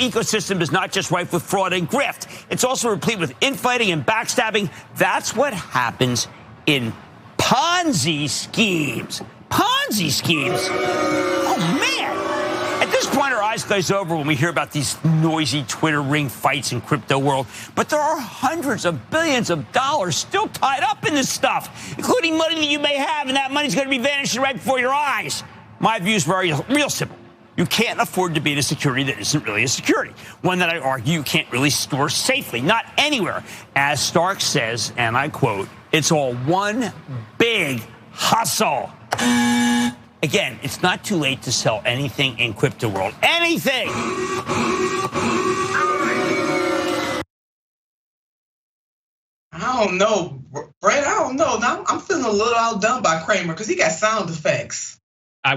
ecosystem is not just rife with fraud and grift. It's also replete with infighting and backstabbing. That's what happens in Ponzi schemes. Ponzi schemes. Oh, man. At this point, our eyes glaze over when we hear about these noisy Twitter ring fights in crypto world. But there are hundreds of billions of dollars still tied up in this stuff, including money that you may have, and that money's going to be vanishing right before your eyes. My view is real simple. You can't afford to be in a security that isn't really a security, one that I argue you can't really store safely, not anywhere. As Stark says, and I quote, "It's all one big hustle." Again, it's not too late to sell anything in crypto world. Anything! I don't know, Brett. I don't know. Now I'm feeling a little outdone by Cramer because he got sound effects.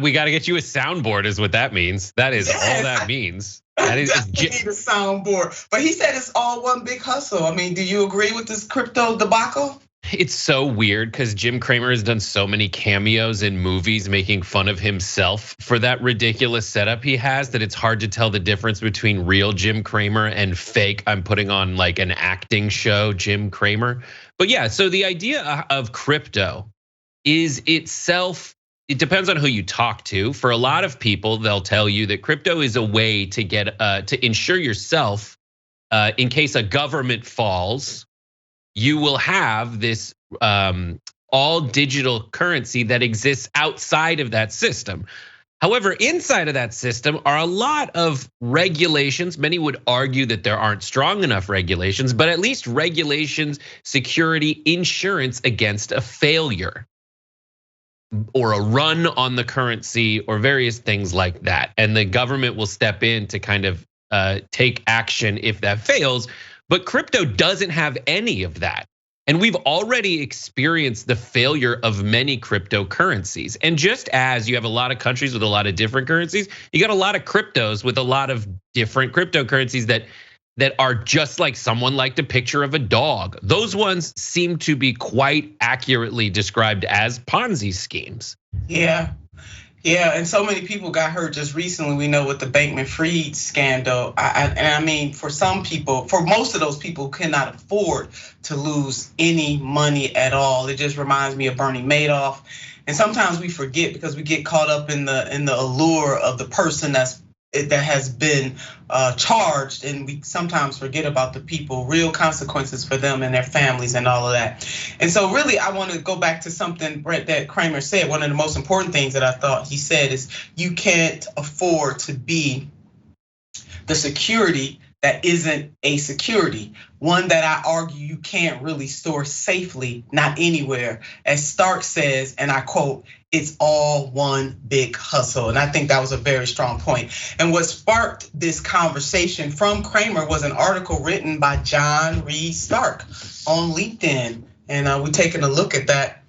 We got to get you a soundboard, is what that means. That is all that means. That is definitely need a soundboard. But he said it's all one big hustle. I mean, do you agree with this crypto debacle? It's so weird because Jim Cramer has done so many cameos in movies making fun of himself for that ridiculous setup he has that it's hard to tell the difference between real Jim Cramer and fake, I'm putting on like an acting show, Jim Cramer. But yeah, so the idea of crypto is itself, it depends on who you talk to. For a lot of people, they'll tell you that crypto is a way to get to insure yourself in case a government falls. You will have this all digital currency that exists outside of that system. However, inside of that system are a lot of regulations. Many would argue that there aren't strong enough regulations, but at least regulations, security, insurance against a failure or a run on the currency or various things like that. And the government will step in to kind of take action if that fails. But crypto doesn't have any of that. And we've already experienced the failure of many cryptocurrencies. And just as you have a lot of countries with a lot of different currencies, you got a lot of cryptos with a lot of different cryptocurrencies that are just like someone liked a picture of a dog. Those ones seem to be quite accurately described as Ponzi schemes. Yeah, and so many people got hurt just recently. We know with the Bankman-Fried scandal. I mean, for some people, for most of those people who cannot afford to lose any money at all. It just reminds me of Bernie Madoff. And sometimes we forget because we get caught up in the allure of the person that has been charged, and we sometimes forget about the people, real consequences for them and their families and all of that. And so really, I want to go back to something, Brett, that Cramer said. One of the most important things that I thought he said is you can't afford to be the security that isn't a security. One that I argue you can't really store safely, not anywhere. As Stark says, and I quote, "It's all one big hustle." And I think that was a very strong point. And what sparked this conversation from Cramer was an article written by John Reed Stark on LinkedIn. And we're taking a look at that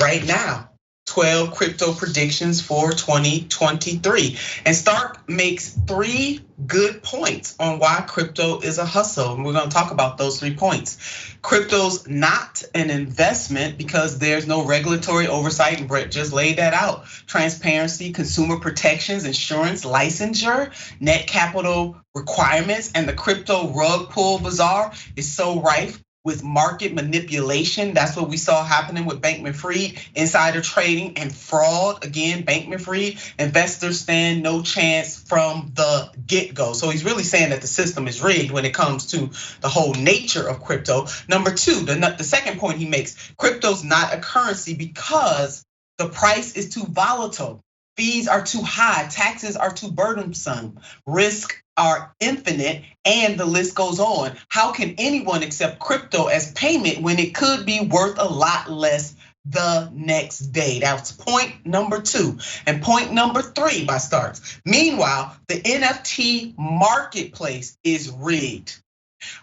right now. 12 crypto predictions for 2023. And Stark makes 3 good points on why crypto is a hustle. And we're gonna talk about those 3 points. Crypto's not an investment because there's no regulatory oversight, and Brett just laid that out. Transparency, consumer protections, insurance, licensure, net capital requirements, and the crypto rug pull bazaar is so rife with market manipulation. That's what we saw happening with Bankman-Fried, insider trading and fraud. Again, Bankman-Fried, investors stand no chance from the get-go. So he's really saying that the system is rigged when it comes to the whole nature of crypto. Number 2, the second point he makes, crypto's not a currency because the price is too volatile. Fees are too high, taxes are too burdensome, risk are infinite, and the list goes on. How can anyone accept crypto as payment when it could be worth a lot less the next day? That's point number 2. And point number 3 by Starks. Meanwhile, the NFT marketplace is rigged.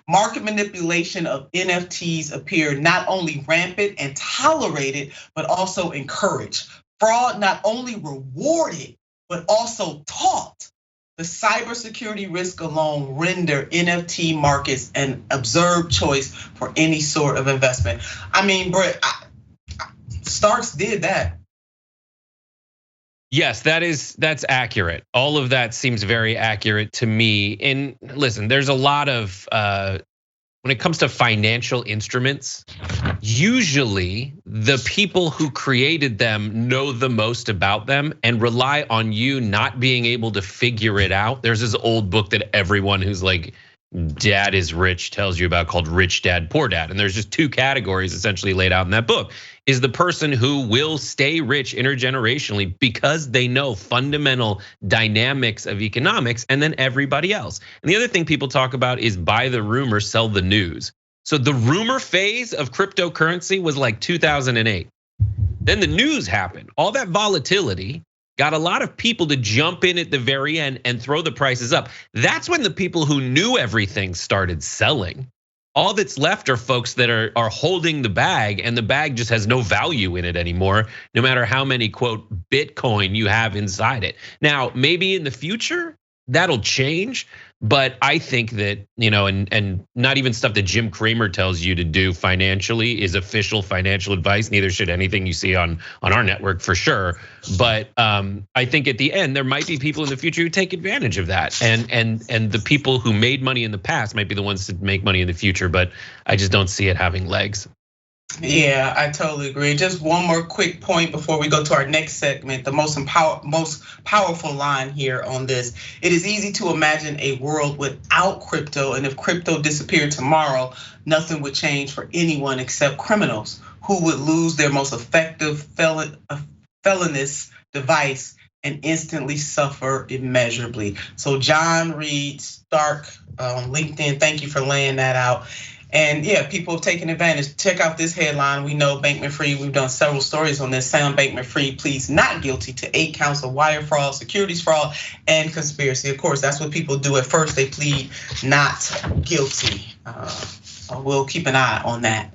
Market manipulation of NFTs appear not only rampant and tolerated, but also encouraged. Fraud not only rewarded, but also taught. The cybersecurity risk alone render NFT markets an absurd choice for any sort of investment. I mean, Brett, Starks did that. Yes, that's accurate. All of that seems very accurate to me. And listen, there's a lot of when it comes to financial instruments, usually the people who created them know the most about them and rely on you not being able to figure it out. There's this old book that everyone who's like, Dad is Rich tells you about called Rich Dad, Poor Dad. And there's just two categories essentially laid out in that book. Is the person who will stay rich intergenerationally because they know fundamental dynamics of economics, and then everybody else. And the other thing people talk about is buy the rumor, sell the news. So the rumor phase of cryptocurrency was like 2008. Then the news happened. All that volatility got a lot of people to jump in at the very end and throw the prices up. That's when the people who knew everything started selling. All that's left are folks that are holding the bag, and the bag just has no value in it anymore, no matter how many quote Bitcoin you have inside it. Now, maybe in the future that'll change, but I think that, and not even stuff that Jim Cramer tells you to do financially is official financial advice. Neither should anything you see on our network for sure. But I think at the end there might be people in the future who take advantage of that, and the people who made money in the past might be the ones to make money in the future. But I just don't see it having legs. Yeah, I totally agree. Just one more quick point before we go to our next segment. The most powerful line here on this. It is easy to imagine a world without crypto, and if crypto disappeared tomorrow, nothing would change for anyone except criminals who would lose their most effective felonious device and instantly suffer immeasurably. So John Reed Stark on LinkedIn, thank you for laying that out. And yeah, people have taken advantage. Check out this headline. We know Bankman-Fried, we've done several stories on this. Sam Bankman-Fried pleads not guilty to 8 counts of wire fraud, securities fraud, and conspiracy. Of course, that's what people do at first. They plead not guilty. We'll keep an eye on that.